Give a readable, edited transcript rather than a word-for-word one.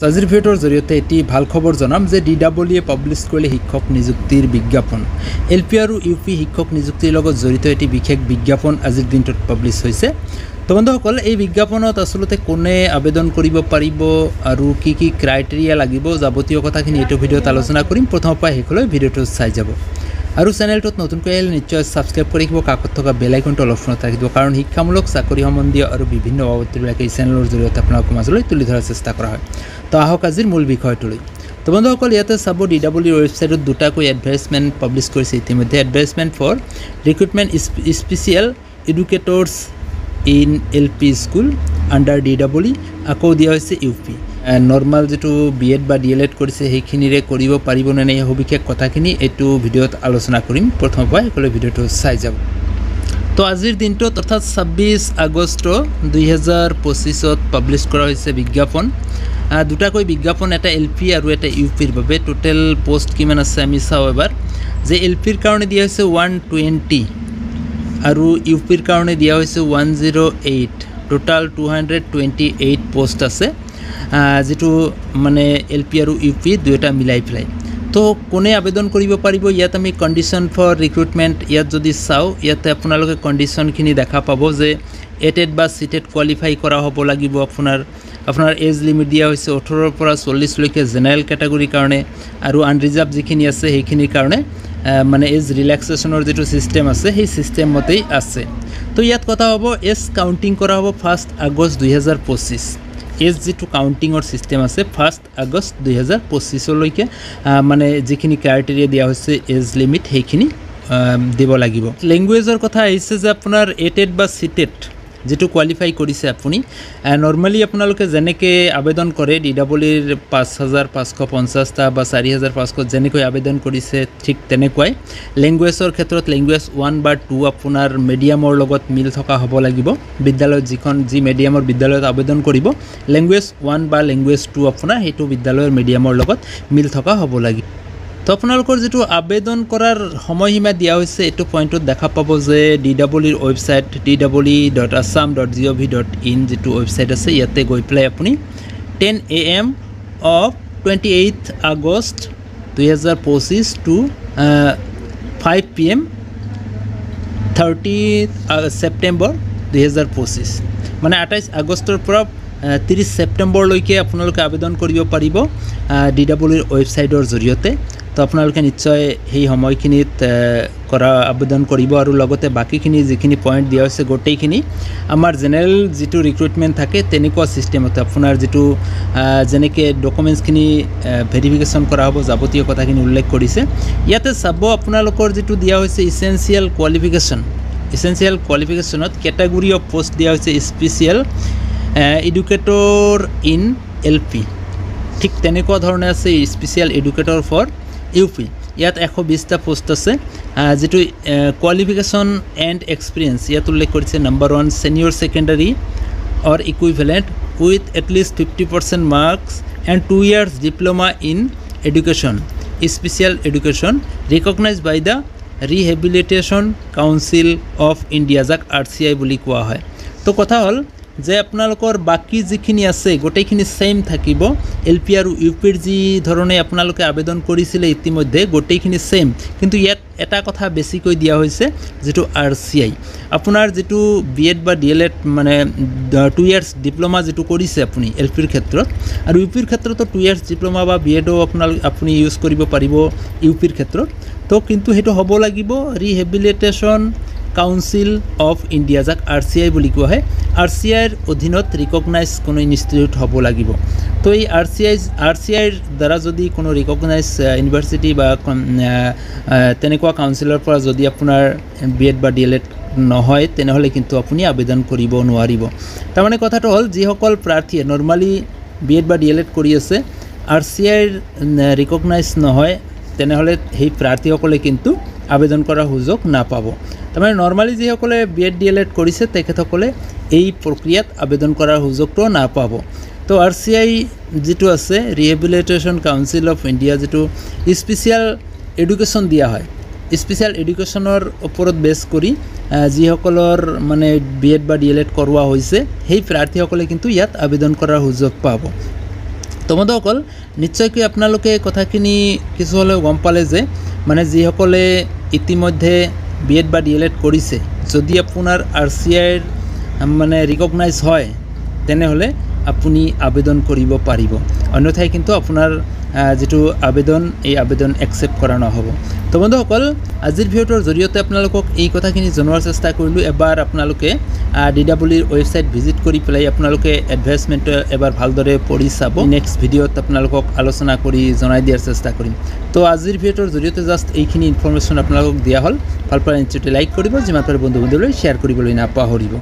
আজিৰ ভিডিঅ'ৰ জৰিয়তে এটি ভাল খবৰ জনাম যে DWE পাব্লিছ কৰিলে শিক্ষক নিযুক্তিৰ বিজ্ঞাপন LP আৰু UP শিক্ষক নিযুক্তিৰ লগত জড়িত এটি বিশেষ বিজ্ঞাপন আজিৰ দিনটোত পাব্লিছ হৈছে। তো বন্ধুসকল এই বিজ্ঞাপনত আসলতে কোনে আবেদন কৰিব পাৰিব আৰু কি কি ক্ৰাইটেৰিয়া লাগিব যাৱতীয় কথাখিনি এই ভিডিঅ'ত আলোচনা কৰিম। প্ৰথমৰ পৰা শেষলৈ ভিডিঅ'টো চাই যাব আৰু চেনেলটোত নতুনকৈ আহিলে নিশ্চয় সাবস্ক্ৰাইব কৰি ৰাখিব, কাষত থকা বেল আইকনটো অপশ্যনত ৰাখিব, কাৰণ শিক্ষামূলক চাকৰি সম্বন্ধীয় আৰু বিভিন্ন বাবদবিলাক এই চেনেলৰ জৰিয়তে আপোনালোকৰ মাজলৈ তুলি ধৰাৰ চেষ্টা কৰা হয়। তো আহক আজিৰ মূল বিষয়টোলৈ। তো বন্ধুসকল ইয়াতে চাব DWE ৱেবছাইটত দুটাকৈ এডভাৰ্টাইজমেণ্ট পাব্লিছ কৰিছে ইতিমধ্যে। Advertisement for recruitment special educators in LP school under DWE, আকৌ দিয়া হৈছে UP। নৰ্মাল যেটো BEd বা DLEd কৰিছে সেইখিনিৰে কৰিব পাৰিব নে নাই সবিশেষ কথাখিনি এইটো ভিডিঅ'ত আলোচনা কৰিম। প্ৰথমৰ পৰা শেষলৈ ভিডিঅ'টো চাই যাব। তো আজিৰ দিনটোত অৰ্থাৎ 26 আগষ্ট 2025ত পাব্লিছ কৰা হৈছে বিজ্ঞাপন। দুটাকৈ বিজ্ঞাপন, এটা LP আৰু এটা UPৰ বাবে। টোটেল পোষ্ট কিমান আছে আমি চাওঁ এবাৰ। যে LPৰ কাৰণে দিয়া হৈছে 120 আৰু UPৰ কাৰণে দিয়া হৈছে 108। টোটাল 228 পোষ্ট আছে, যেটো মানে LP আৰু UP দুয়োটা মিলাই পেলাই। তো কোনে আবেদন কৰিব পাৰিব, ইয়াত আমি কণ্ডিশ্যন ফৰ ৰিক্ৰুটমেণ্ট ইয়াত যদি চাওঁ, ইয়াতে আপোনালোকে কণ্ডিশ্যনখিনি দেখা পাব যে এটেড বা সিটেড কোৱালিফাই কৰা হ'ব লাগিব। আপোনাৰ এজ লিমিট দিয়া হৈছে 18 পৰা 40 লৈকে জেনেৰেল কেটাগৰীৰ কাৰণে, আৰু আনৰিজাৰ্ভ যিখিনি আছে সেইখিনিৰ কাৰণে মানে এজ ৰিলেক্সেশ্যনৰ যেটো ছিষ্টেম আছে সেই ছিষ্টেম মতেই আছে। তো ইয়াত কথা হ'ব এজ কাউণ্টিং কৰা হ'ব 1 আগষ্ট 2025। এজ যেটো কাউণ্টিঙৰ ছিষ্টেম আছে 1 আগষ্ট 2025লৈকে মানে যিখিনি ক্ৰাইটেৰিয়া দিয়া হৈছে এজ লিমিট সেইখিনি দিব লাগিব। লেংগুৱেজৰ কথা আহিছে যে আপোনাৰ এটেড বা সিটেড যেটো কোৱালিফাই কৰিছে আপুনি। নৰ্মেলি আপোনালোকে যেনেকৈ আবেদন কৰে DWEৰ 5550টা বা 4500 যেনেকৈ আবেদন কৰিছে ঠিক তেনেকুৱাই। লেংগুৱেজৰ ক্ষেত্ৰত লেংগুৱেজ 1 বা 2 আপোনাৰ মিডিয়ামৰ লগত মিল থকা হ'ব লাগিব। বিদ্যালয়ত যি মিডিয়ামৰ বিদ্যালয়ত আবেদন কৰিব, লেংগুৱেজ 1 বা লেংগুৱেজ 2 আপোনাৰ সেইটো বিদ্যালয়ৰ মিডিয়ামৰ লগত মিল থকা হ'ব লাগিব। তো আপোনালোকৰ যেটো আবেদন কৰাৰ সময়সীমা দিয়া হৈছে এইটো পইণ্টত দেখা পাব যে DWEৰ ৱেবছাইট www.assam.gov.in যেটো ৱেবছাইট আছে, ইয়াতে গৈ পেলাই আপুনি 10 AM of 28 August 2025 to 5 PM 30 September 2025 মানে 28 আগষ্টৰ পৰা 30 ছেপ্টেম্বৰলৈকে আপোনালোকে আবেদন কৰিব পাৰিব DWEৰ ৱেবছাইটৰ জৰিয়তে। তো আপোনালোকে নিশ্চয় সেই সময়খিনিত আবেদন কৰিব, আৰু লগতে বাকীখিনি যিখিনি পইণ্ট দিয়া হৈছে গোটেইখিনি আমাৰ জেনেৰেল যেটো ৰিক্ৰুটমেণ্ট থাকে তেনেকুৱা ছিষ্টেমতে আপোনাৰ যেটো যেনেকৈ ডকুমেণ্টছখিনি ভেৰিফিকেশ্যন কৰা হ'ব যাৱতীয় কথাখিনি উল্লেখ কৰিছে। ইয়াতে চাব আপোনালোকৰ যেটো দিয়া হৈছে ইছেঞ্চিয়েল কোৱালিফিকেশ্যনত কেটাগৰী অফ পোষ্ট দিয়া হৈছে স্পেচিয়েল এডুকেটৰ ইন LP। ঠিক তেনেকুৱা ধৰণে আছে স্পেচিয়েল এডুকেটৰ ফৰ UP। ইয়াত 120টা পোষ্ট আছে। যেটো কোৱালিফিকেশ্যন এণ্ড এক্সপিৰিয়েঞ্চ ইয়াত উল্লেখ কৰিছে number 1 senior secondary or equivalent with at least 50% marks and 2 years diploma in education special education recognised by the rehabilitation council of India, যাক RCI বুলি কোৱা হয়। তো কথা হ'ল যে আপোনালোকৰ বাকী যিখিনি আছে গোটেইখিনি ছেইম থাকিব। LP আৰু UPৰ যি ধৰণে আপোনালোকে আবেদন কৰিছিলে ইতিমধ্যে গোটেইখিনি ছেইম, কিন্তু ইয়াত এটা কথা বেছিকৈ দিয়া হৈছে যেটো RCI। আপোনাৰ যেটো BEd বা DLEd মানে 2 years ডিপ্ল'মা যেটো কৰিছে আপুনি LPৰ ক্ষেত্ৰত, আৰু UPৰ ক্ষেত্ৰতো 2 years ডিপ্ল'মা বা BEdও আপুনি ইউজ কৰিব পাৰিব UPৰ ক্ষেত্ৰত। তো কিন্তু সেইটো হ'ব লাগিব ৰিহেবিলিটেশ্যন কাউন্সিল অফ ইণ্ডিয়া, যাক RCI বুলি কোৱা হয়। RCIৰ অধীনত ৰিকগনাইজ কোনো ইনষ্টিটিউট হ'ব লাগিব। তো এই RCIৰ দ্বাৰা যদি কোনো ৰিকগনাইজ ইউনিভাৰ্চিটি বা তেনেকুৱা কাউন্সিলৰ পৰা যদি আপোনাৰ BEd বা DLEd নহয় তেনেহ'লে কিন্তু আপুনি আবেদন কৰিব নোৱাৰিব। তাৰমানে কথাটো হ'ল যিসকল প্ৰাৰ্থীয়ে নৰ্মালি BEd বা DLEd কৰি আছে RCIৰ ৰিকগনাইজ নহয় তেনেহ'লে সেই প্ৰাৰ্থীসকলে কিন্তু আবেদন কৰাৰ সুযোগ নাপাব। তাৰমানে নৰ্মালি যিসকলে BEd DLEd কৰিছে তেখেতসকলে এই প্ৰক্ৰিয়াত আবেদন কৰাৰ সুযোগটো নাপাব। তো RCI যেটো আছে ৰিহেবিলিটেশ্যন কাউন্সিল অফ ইণ্ডিয়া যেটো স্পেচিয়েল এডুকেশ্যন দিয়া হয়, স্পেচিয়েল এডুকেশ্যনৰ ওপৰত বেছ কৰি যিসকলৰ মানে BEd বা DLEd কৰোৱা হৈছে সেই প্ৰাৰ্থীসকলে কিন্তু ইয়াত আবেদন কৰাৰ সুযোগ পাব। তো বন্ধুসকল নিশ্চয়কৈ আপোনালোকে কথাখিনি কিছু হ'লেও গম পালে যে মানে যিসকলে ইতিমধ্যে BEd বা DLEd কৰিছে যদি আপোনাৰ RCIৰ মানে ৰিকগনাইজ হয় তেনেহ'লে আপুনি আবেদন কৰিব পাৰিব অন্যথাই কিন্তু আপোনাৰ যেটো আবেদন এই আবেদন একসেপ্ট কৰা নহব তো বন্ধুসকল আজিৰ ভিডিওৰ জৰিয়তে আপোনালোকক এই কথাখিনি জনোৱাৰ চেষ্টা কৰিলো এবাৰ আপোনালোকে DWৰ ওয়েবসাইট ভিজিট কৰি পেলাই আপোনালোকে এডভাইসমেন্ট এবাৰ ভালদৰে পঢ়ি চাব নেক্সট ভিডিওত আপোনালোকক আলোচনা কৰি জনাই দিয়াৰ চেষ্টা কৰিম তো আজিৰ ভিডিওৰ জৰিয়তে জাস্ট এইখিনি ইনফৰমেশন আপোনালোকক দিয়া হল ভাল পালে নিশ্চয় লাইক কৰিব যিমান পাৰে বন্ধু বান্ধৱীলৈ শ্বেয়াৰ কৰিবলৈ নাপাহৰিব